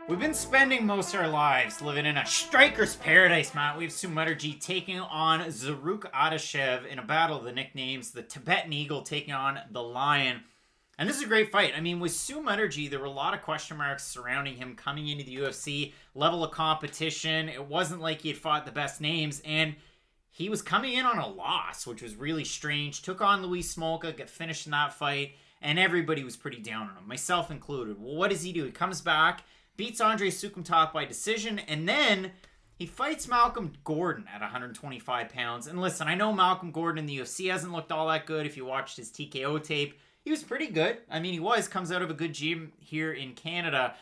We've been spending most of our lives living in a striker's paradise, Matt. We have Sumudaerji taking on Zarrukh Adashev in a battle of the nicknames. The Tibetan Eagle taking on the Lion. And this is a great fight. I mean, with Sumudaerji, there were a lot of question marks surrounding him coming into the UFC. Level of competition. It wasn't like he had fought the best names. And he was coming in on a loss, which was really strange. Took on Luis Smolka, got finished in that fight. And everybody was pretty down on him, myself included. Well, what does he do? He comes back, beats Andre Sukumtok by decision, and then he fights Malcolm Gordon at 125 pounds. And listen, I know Malcolm Gordon in the UFC hasn't looked all that good. If you watched his TKO tape, he was pretty good. I mean, comes out of a good gym here in Canada.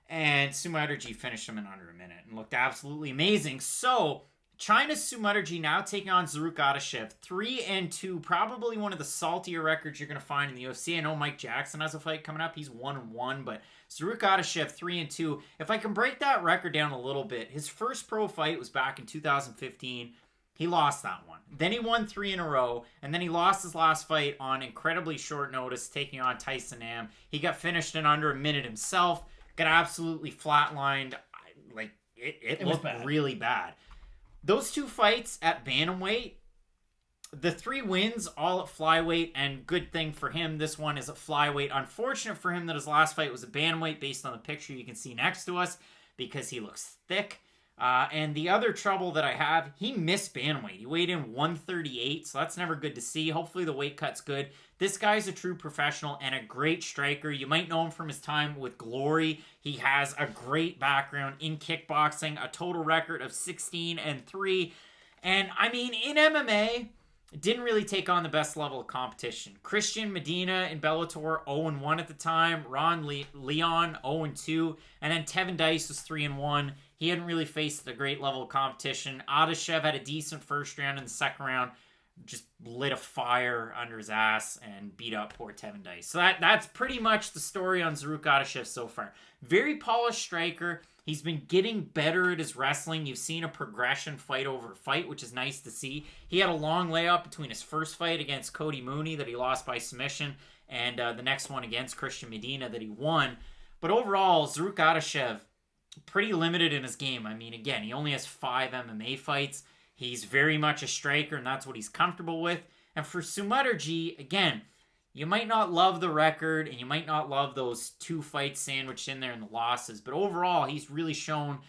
And Sumudaerji finished him in under a minute and looked absolutely amazing. So China's Sumudaerji now taking on Zarrukh Adashev, 3-2, probably one of the saltier records you're going to find in the UFC. I know Mike Jackson has a fight coming up. He's 1-1, but Zarrukh Adashev, 3-2. If I can break that record down a little bit, his first pro fight was back in 2015. He lost that one. Then he won 3 in a row, and then he lost his last fight on incredibly short notice, taking on Tyson. He got finished in under a minute himself, got absolutely flatlined. It looked really bad. Those two fights at bantamweight, the 3 wins all at flyweight, and good thing for him, this one is at flyweight. Unfortunate for him that his last fight was a bantamweight based on the picture you can see next to us because he looks thick. And the other trouble that I have, he missed bantamweight. He weighed in 138, so that's never good to see. Hopefully the weight cut's good. This guy's a true professional and a great striker. You might know him from his time with Glory. He has a great background in kickboxing, a total record of 16-3. And I mean, in MMA, didn't really take on the best level of competition. Christian Medina in Bellator, 0-1 at the time. Ron Leon, 0-2. And then Tevin Dice was 3-1. He hadn't really faced a great level of competition. Adashev had a decent first round. In the second round, just lit a fire under his ass and beat up poor Tevin Dice. So that's pretty much the story on Zarrukh Adashev so far. Very polished striker. He's been getting better at his wrestling. You've seen a progression fight over fight, which is nice to see. He had a long layup between his first fight against Cody Mooney that he lost by submission and the next one against Christian Medina that he won. But overall, Zarrukh Adashev, pretty limited in his game. I mean, again, he only has 5 MMA fights. He's very much a striker, and that's what he's comfortable with. And for Sumudaerji, again, you might not love the record, and you might not love those 2 fights sandwiched in there in the losses, but overall, he's really shown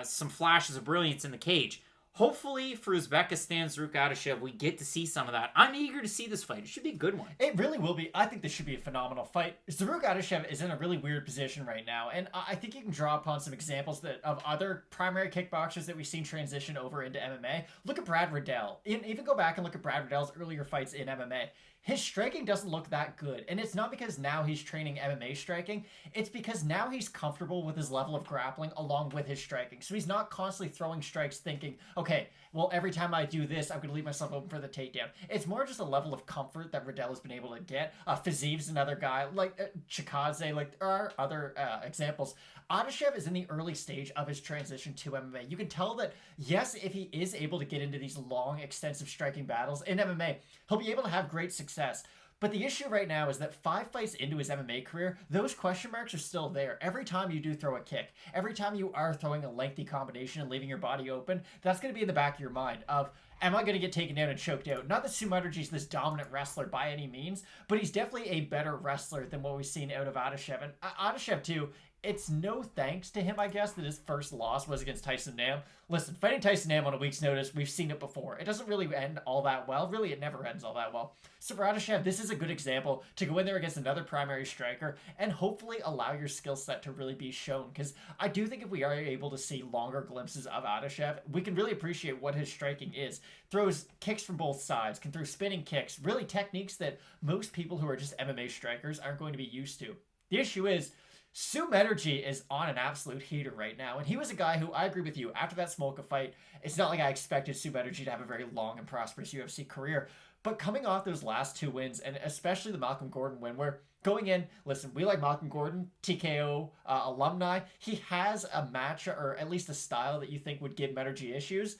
some flashes of brilliance in the cage. Hopefully, for Uzbekistan, Zarrukh Adashev, we get to see some of that. I'm eager to see this fight. It should be a good one. It really will be. I think this should be a phenomenal fight. Zarrukh Adashev is in a really weird position right now, and I think you can draw upon some examples of other primary kickboxers that we've seen transition over into MMA. Look at Brad Riddell. Even go back and look at Brad Riddell's earlier fights in MMA. His striking doesn't look that good, and it's not because now he's training MMA striking. It's because now he's comfortable with his level of grappling along with his striking. So he's not constantly throwing strikes thinking, okay, well, every time I do this, I'm going to leave myself open for the takedown. It's more just a level of comfort that Riddell has been able to get. Fiziv's another guy, like Chikaze, like there are other examples. Adashev is in the early stage of his transition to MMA. You can tell that, yes, if he is able to get into these long, extensive striking battles in MMA, he'll be able to have great success. But the issue right now is that 5 fights into his MMA career, those question marks are still there. Every time you do throw a kick, every time you are throwing a lengthy combination and leaving your body open, that's going to be in the back of your mind of, am I going to get taken down and choked out? Not that Sumudaerji's this dominant wrestler by any means, but he's definitely a better wrestler than what we've seen out of Adashev. And Adashev, too, it's no thanks to him, I guess, that his first loss was against Tyson Nam. Listen, fighting Tyson Nam on a week's notice, we've seen it before. It doesn't really end all that well. Really, it never ends all that well. So for Adashev, this is a good example to go in there against another primary striker and hopefully allow your skill set to really be shown. Because I do think if we are able to see longer glimpses of Adashev, we can really appreciate what his striking is. Throws kicks from both sides, can throw spinning kicks, really techniques that most people who are just MMA strikers aren't going to be used to. The issue is, Sumudaerji is on an absolute heater right now, and he was a guy who, I agree with you, after that Smolka fight, it's not like I expected Sumudaerji to have a very long and prosperous UFC career, but coming off those last 2 wins, and especially the Malcolm Gordon win, where going in, listen, we like Malcolm Gordon, TKO alumni, he has a match, or at least a style that you think would give Sumudaerji issues.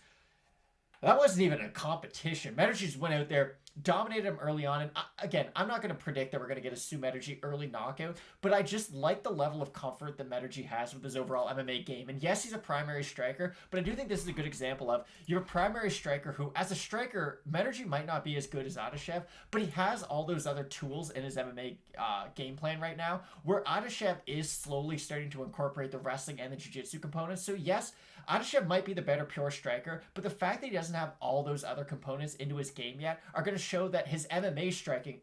That wasn't even a competition. Mudaerji just went out there, dominated him early on. And again, I'm not going to predict that we're going to get a Sumudaerji early knockout, but I just like the level of comfort that Mudaerji has with his overall MMA game. And yes, he's a primary striker, but I do think this is a good example of your primary striker who, as a striker, Mudaerji might not be as good as Adashev, but he has all those other tools in his MMA game plan right now, where Adashev is slowly starting to incorporate the wrestling and the jiu-jitsu components. So yes, Adashev might be the better pure striker, but the fact that he doesn't have all those other components into his game yet are going to show that his MMA striking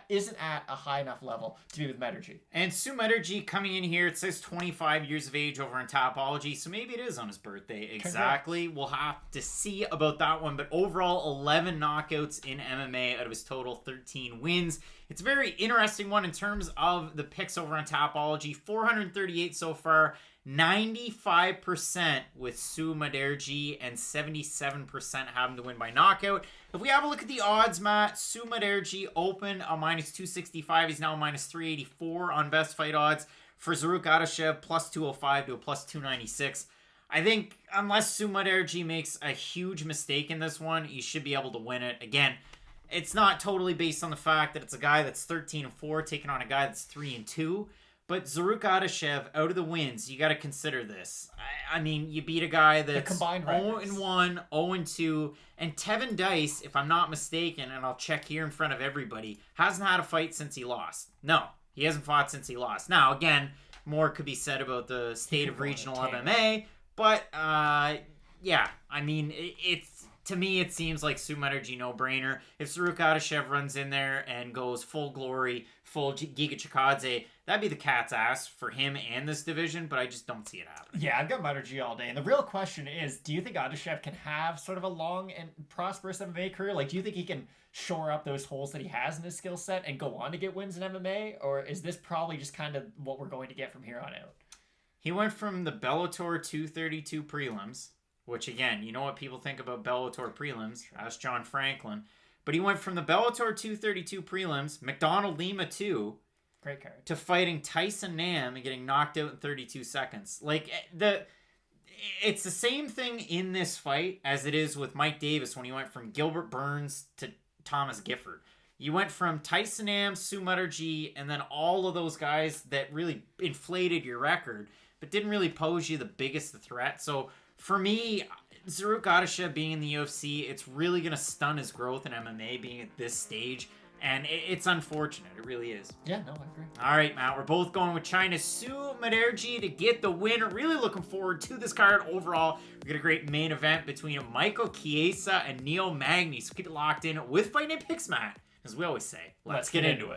isn't at a high enough level to be with Mudaerji. And Sumudaerji coming in here, it says 25 years of age over in Topology, so maybe it is on his birthday. Exactly. Congrats. We'll have to see about that one, but overall 11 knockouts in MMA out of his total 13 wins. It's a very interesting one in terms of the picks over on Topology. 438 so far. 95% with Sumudaerji and 77% having to win by knockout. If we have a look at the odds, Matt, Sumudaerji opened a minus 265. He's now minus 384 on best fight odds. For Zarrukh Adashev, plus 205 to a plus 296. I think unless Sumudaerji makes a huge mistake in this one, he should be able to win it. Again, it's not totally based on the fact that it's a guy that's 13-4 taking on a guy that's 3-2. But Zarrukh Adashev, out of the wins, you got to consider this. I mean, you beat a guy that's 0-1, 0-2, and Tevin Dice, if I'm not mistaken, and I'll check here in front of everybody, hasn't had a fight since he lost. No, he hasn't fought since he lost. Now, again, more could be said about the state of regional MMA, but yeah, I mean, it's to me, it seems like Sumudaerji no-brainer. If Zarrukh Adashev runs in there and goes full glory, full Giga Chikadze, that'd be the cat's ass for him and this division, but I just don't see it happening. Yeah, I've got Mudaerji all day. And the real question is, do you think Adashev can have sort of a long and prosperous MMA career? Like, do you think he can shore up those holes that he has in his skill set and go on to get wins in MMA? Or is this probably just kind of what we're going to get from here on out? He went from the Bellator 232 prelims, which, again, you know what people think about Bellator prelims. Ask John Franklin. But he went from the Bellator 232 prelims, McDonald Lima 2, great card, to fighting Tyson Nam and getting knocked out in 32 seconds. Like, it's the same thing in this fight as it is with Mike Davis when he went from Gilbert Burns to Thomas Gifford. You went from Tyson Nam, Sumudaerji, and then all of those guys that really inflated your record, but didn't really pose you the biggest threat. So, for me, Zarrukh Adashev being in the UFC, it's really going to stun his growth in MMA being at this stage. And it's unfortunate. It really is. Yeah, no, I agree. All right, Matt. We're both going with China's Sumudaerji to get the win. Really looking forward to this card overall. We got a great main event between Michael Chiesa and Neil Magny. So keep it locked in with Fight Night Picks, Matt. As we always say, let's get into it.